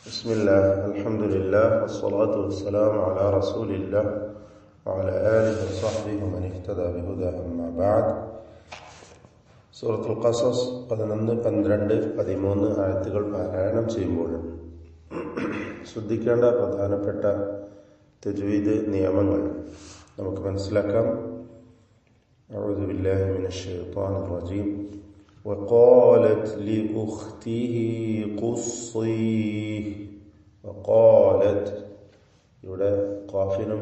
بسم الله الحمد لله والصلاة والسلام على رسول الله وعلى آله وصحبه ومن اهتدى بهداه أما بعد. സൂറത്തുൽ ഖസസ് 11, 12, 13 ആയത്തുകൾ പാരായണം ചെയ്യുമ്പോൾ ശ്രദ്ധിക്കേണ്ട പ്രധാനപ്പെട്ട തജ്വീദ് നിയമങ്ങൾ നമുക്ക് മനസ്സിലാക്കാം. അഊദു ബില്ലാഹി മിനശ് ശൈത്വാനിർ റജീം. وقالت لأخته قصيه. وقالت ഇവിടെ ഖാഫിനും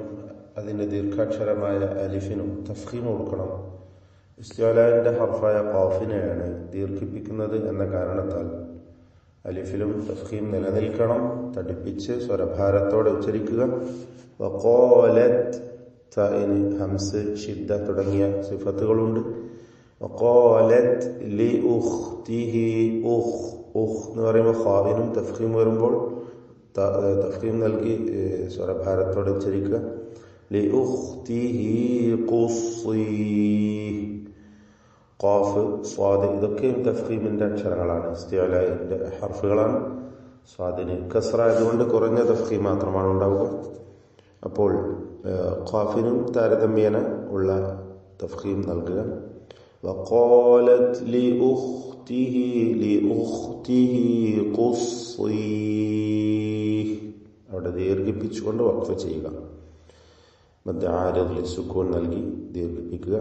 അതിൻ്റെ ദീർഘാക്ഷരമായ അലിഫിനും തഫ്ഖീം കൊടുക്കണം. ഇസ്തിഅലാന്റെ ഹർഫായ ഖാഫിനെയാണ് ദീർഘിപ്പിക്കുന്നത് എന്ന കാരണത്താൽ അലിഫിലും തഫ്ഖീം നിലനിൽക്കണം. തടിപ്പിച്ച് സ്വരഭാരത്തോടെ ഉച്ചരിക്കുക. വഖാലത്, തഇന് ഹംസ്, ഷിദ്ദ തുടങ്ങിയ സിഫത്തുകളുണ്ട്. വഖാലത് ലിഉഖ്തിഹി. എന്ന് പറയുമ്പോൾ ഖാഫിനും തഫ്ഖീം വരുമ്പോൾ തഫ്ഖീം നൽകി സ്വരഭാരത്തോടെ ഉച്ചരിക്കുക. ലിഉഖ്തിഹി ഖുസ്സീഹ്. ഖാഫ്, സ്വാദ് ഇതൊക്കെയും തഫ്ഖീമിന്റെ അക്ഷരങ്ങളാണ്, ഇസ്തിഅലാന്റെ ഹർഫുകളാണ്. സ്വാദിന് കസ്റ ആയതുകൊണ്ട് കുറഞ്ഞ തഫ്ഖീം മാത്രമാണ് ഉണ്ടാവുക. അപ്പോൾ ഖാഫിനും താരതമ്യേന ഉള്ള തഫ്ഖീം നൽകുക. وقالت لأخته قصيه. അവിടെ ദീർഘിപ്പിച്ചുകൊണ്ട് വഖഫ് ചെയ്യുക. മദ്ദ ആരിദിൽ സുക്കൂൻ നൽകി ദീർഘിപ്പിക്കുക.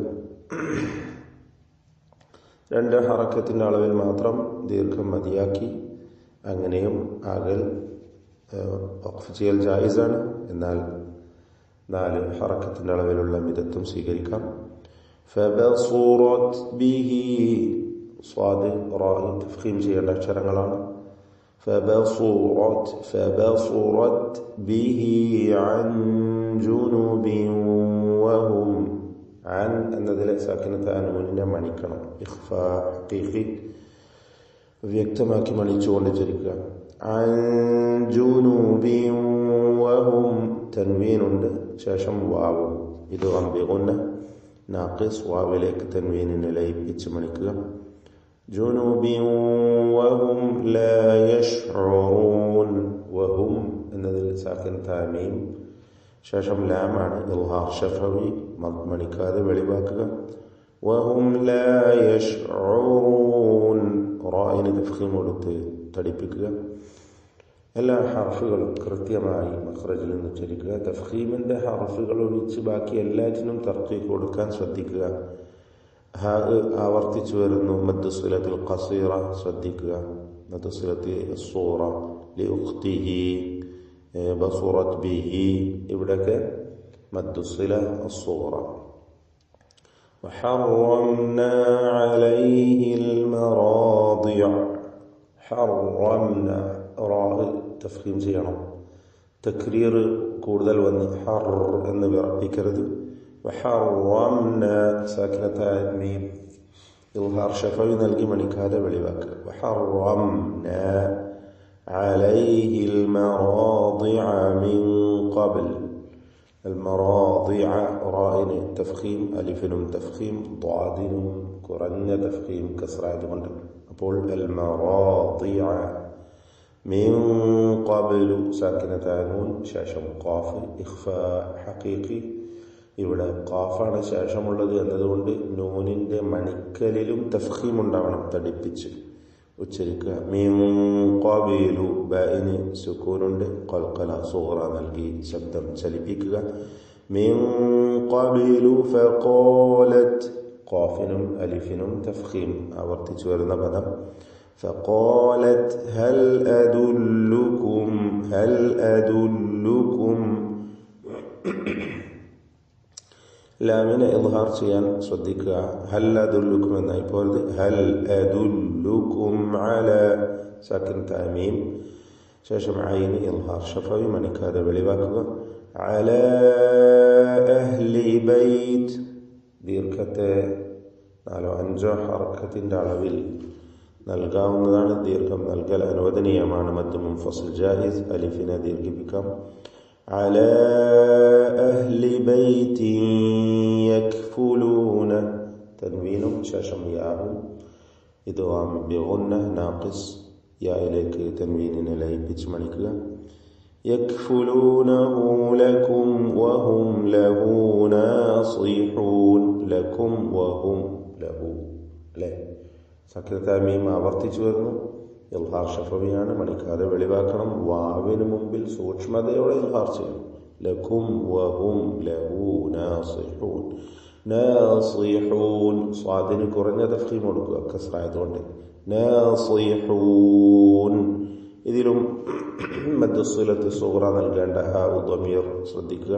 2 ഹറക്കത്തിന്റെ അളവിൽ മാത്രം ദീർഘം മതിയാക്കി അങ്ങനെയും ആകൽ വഖഫ് ചെയ്യൽ ജായിസാണ്. എന്നാൽ 4 ഹറക്കത്തിന്റെ അളവിലുള്ള മിതത്വം സ്വീകരിക്കാം. فبصرت به. സ്വാദ് റാഇ തഫ്ഖീം ചെയ്യേണ്ട അക്ഷരങ്ങളാണ്. فبصرت به عن جنب وهم. عن എന്നതിലെ സാക്കിനത്തെ അനൂനിനെ മണിക്കണം. ഇഖ്ഫാ ഹഖീഖി വ്യക്തമാക്കി മണിച്ചുകൊണ്ട് ചരിക്കുക. عن جنب وهم. തൻവീനുണ്ട്, ശേഷം വാവ്. ഇത് ഗംബിഗുന്ന നാഖിസ്, വാവിലേക്ക് തൻവീനിനെ ലയിപ്പിച്ച് മണിക്കുക. ജുനൂബിൻ വഹും ലാ യശ്ഉറൂൻ. വഹും എന്നതിൽ സാക്കിൻ താമീം, ശേഷം ലാമാണ്. ഇൽഹാർ ശഫവി മണിക്കാതെ വെളിവാക്കുക. വഹും ലാ യശ്ഉറൂൻ. റായിന് തഫ്ഖീം കൊടുത്ത് തടിപ്പിക്കുക. എല്ലാ ഹർഫുകളും കൃത്യമായി മഖ്റജിൽ നിന്ന് ഉച്ചരിക്കുക. തഫ്ഖീമിന്റെ ഹർഫുകൾ ഒഴിച്ച് ബാക്കി എല്ലാറ്റിനും തർക്കീഖ് കൊടുക്കാൻ ശ്രദ്ധിക്കുക. ഹാ ആവർത്തിച്ചു വരുന്നു. മദ്ദുസിലത്തിൽ ഖസീറ ശ്രദ്ധിക്കുക. മദ്ദുസിലത്തിൽ സൂറ ലിഉഖ്തിഹി, ബസുറത് ബിഹി, ഇവിടെയൊക്കെ മദ്ദുസില സൂറ. وحرمنا عليه المراضع. حرمنا തഫ്ഖീം ചെയ്യണം. തക്രീർ കൂടുതൽ വന്ന് ഹർ എന്ന് വിറപ്പിക്കരുത്. വഹറംന സാക്കിനത്തായ മീം ഇൽഹാർ ശഫവി നൽകി മണിക്കാതെ വെളിവാക്കുക. വഹറംന അലൈഹി المراضع من قبل. المراضع റായിന് തഫ്ഖീം, അലിഫിനും തഫ്ഖീം, ضادിനും കുറഞ്ഞ തഫ്ഖീം കസ്റായതുകൊണ്ട്. അപ്പോൾ المراضع من قبل സാക്കിനത്തായ നൂൻ, ശേഷം ഖാഫ്, ഇഖ്ഫാ ഹഖീഖി. ഇവിടെ ഖാഫാണ് ശേഷമുള്ളത് എന്നതുകൊണ്ട് നൂനിന്റെ മണിക്കലിലും തഫ്ഖീം ഉണ്ടാവണം, തടിപ്പിച്ച് ഉച്ചരിക്കുക. മിൻ ഖബിലു, ബഇന് സുക്കൂനുണ്ട്, ഖൽഖല സൂറ നൽകി ശബ്ദം ചലിപ്പിക്കുക. മിൻ ഖബിലു ഫഖാലത്. ഖാഫിനും അലിഫിനും തഫ്ഖീം ആവർത്തിച്ചു വരുന്ന പദം. فقالت هل أدلكم. ലാമിനെ ഇൽഹാർ ചെയ്യാൻ ശ്രദ്ധിക്കുക. ഹൽ അദുല്ലുക്കും എന്നായി പോരുത്. ഹൽ അദുല്ലുക്കും അല സാക്കിൻ താമീം, ശേഷം ഐന് ഇൽഹാർ ശഫവി മണിക്കാതെ വെളിവാക്കുക. അല അഹ്ലി ബൈത്ത്. ദീർഘത്തെ 4-5 ഹർക്കത്തിന്റെ അളവിൽ നൽകാവുന്നതാണ്. ദീർഘം നൽകൽ അനുവദനീയമാണ്. മദ്ദ് മുൻഫസിൽ ജായിസ്. അലിഫിനെ ദീർഘിപ്പിക്കാം. അലാ അഹ്ലി ബൈത്തിൻ യക്ഫുലൂന. തൻവീനും ശേഷം യാവും. ഇദ്ഗാം ബിഗുന്ന നാഖിസ്. യായിലേക്ക് തൻവീനിനെ ലയിപ്പിച്ച് മണിക്കുക. യക്ഫുലൂനഹു ലക്കും വഹും ലഹു നാസിഹൂൻ. ലക്കും വഹും ലഹു അല്ലേ? സക്കീനത്താമീം ആവർത്തിച്ചു വരുന്നു. ഇൽഹാർ ഷഫവിയാണ്, മണിക്കാതെ വെളിവാക്കണം. വാവിന് മുമ്പിൽ സൂക്ഷ്മതയോടെ ഇൽഹാർ ചെയ്യണം. ലക്കും വഹും ലഹു നാസിഹൂൻ. നാസിഹൂൻ സ്വാദിന് കുറഞ്ഞ തഫ്ഖീം കൊടുക്കുക, കസ്റായതുകൊണ്ട്. നാസിഹൂൻ. ഇതിലും മദ്ദുസ്സിലത്ത് സുഗ്റ നൽകേണ്ട ഹാ ദമീർ ശ്രദ്ധിക്കുക.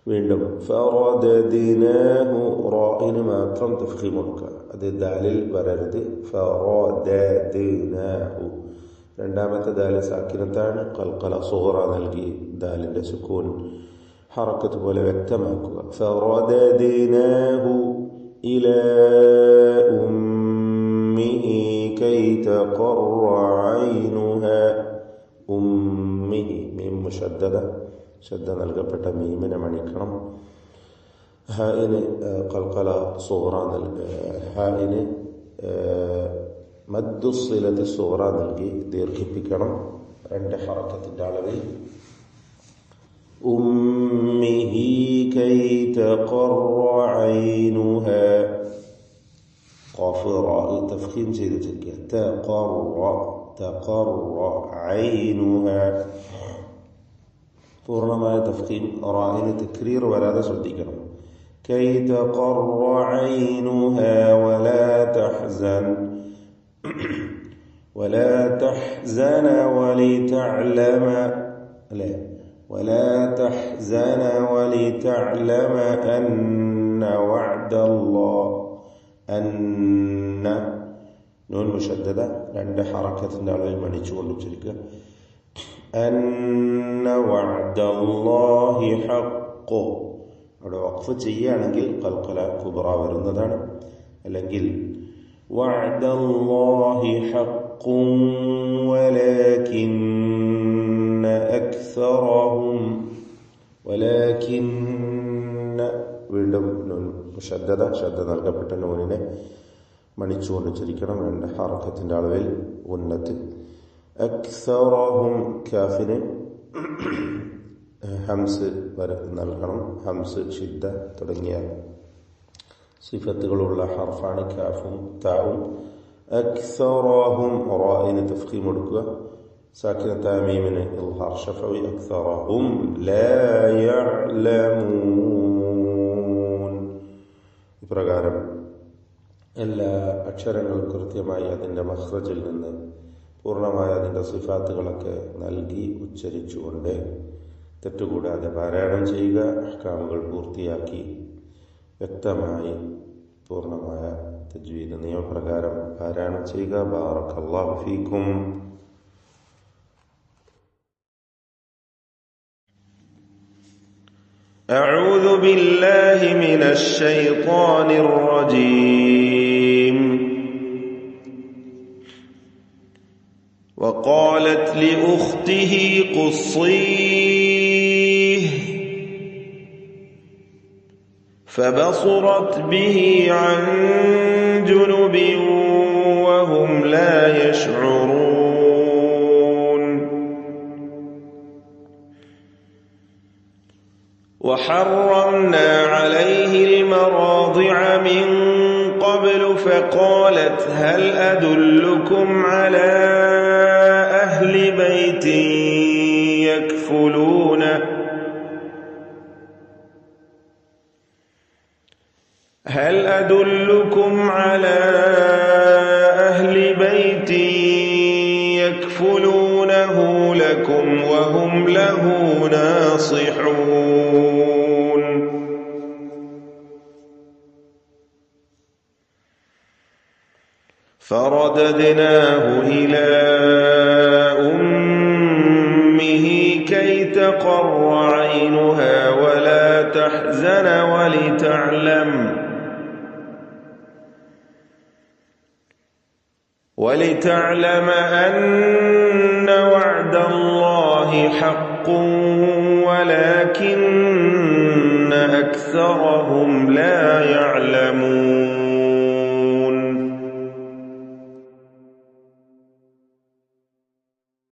വീണ്ടും ഫറദദ്നാഹു റാഇന് മാത്രം തഫ്ഖീം കൊടുക്കുക, അത് ദാലിൽ വരരുത്. ഫറദദ്നാഹു. രണ്ടാമത്തെ ദാല് സാക്കിനത്താണ്, ഖൽഖല സുഗ്റ നൽകി ദാലിന്റെ സുക്കൂൻ ഹറക്കത്ത് പോലെ വ്യക്തമാക്കുക. ഫറദദ്നാഹു ഇലാ ഉമ്മിഹി കൈ തഖറ ഐനുഹാ. ഉമ്മിഹി മീം മുശദ്ദദ, ശ്രദ്ധ നൽകപ്പെട്ട മീമിനെ മണിക്കണം. ഹാഇന് ഖൽഖല സുഗ്റ ഹാഇന് മദ്ദുസ്സിലത്ത് സുഗ്റ നൽകി ദീർഘിപ്പിക്കണം 2 ഹറക്കത്തിന്റെ അളവിൽ. ഉമ്മിഹി കൈ തഖറ ഐനുഹാ. ഖാഫ് റാ തഫ്ഖീം ചെയ്തിരിക്കുക. തഖറ ഐനുഹാ. പൂർണ്ണമായ തഫ്ഖീം. റാഇന് തക്രീർ വരാതെ ശ്രദ്ധിക്കണം. കൈ തഖറ ഐനുഹാ വലാ തഹ്സൻ വലിതഅലമ അല്ലേ? ولا تحزن ولتعلم أن وعد الله. أن نون مشددة 2 حركة على മണിച്ചുകൊണ്ട് ഉച്ചരിക്കുക. أن وعد الله حق. അവിടെ വഖഫ് ചെയ്യുകയാണെങ്കിൽ ഖൽഖല കുബ്ര വരുന്നതാണ്. അല്ലെങ്കിൽ وعد الله حق ولكن أكثرهم. ولكن വീണ്ടും ശ്രദ്ധ നൽകപ്പെട്ട നൂനിനെ മണിച്ചുകൊണ്ട് ഉച്ചരിക്കണം 2 ഹറക്കത്തിന്റെ അളവിൽ ഉന്നത്ത്. അക്സറഹും കാഫിന് ഹംസ് നൽകണം. ഹംസ്, ഷിദ്ദ തുടങ്ങിയ സിഫത്തുകളുള്ള ഹർഫാണ് കാഫും താവും. അക്സറഹും റാഇന് തഫ്ഖീം കൊടുക്കുക. സാക്കിനത്തായ മീമിന് ഇൽഹാർ ഷഫവി. അക്സറഹും ലാ യഅലമൂൻ. ഇപ്രകാരം എല്ലാ അക്ഷരങ്ങളും കൃത്യമായി അതിൻ്റെ മഖ്റജിൽ നിന്ന് പൂർണ്ണമായ അതിൻ്റെ സിഫാത്തുകളൊക്കെ നൽകി ഉച്ചരിച്ചുകൊണ്ട് തെറ്റുകൂടാതെ പാരായണം ചെയ്യുക. അഹ്കാമുകൾ പൂർത്തിയാക്കി വ്യക്തമായി പൂർണ്ണമായ തജ്വീദ് നിയമപ്രകാരം പാരായണം ചെയ്യുക. ബാറക്കല്ലാഹു ഫീക്കും. أعوذ بالله من الشيطان الرجيم. وقالت لأخته قصيه فبصرت به عن جنب وهم لا يشعرون. وحرمنا عليه المراضع من قبل فقالت هل أدلكم على أهل بيت يكفلونه هل أدلكم على أهل بيت يكفلونه لكم وهم له ناصحون. فرددناه إلى أمه كي تقر عينها ولا تحزن ولتعلم أن وعد الله حق ولكن أكثرهم لا يعلمون.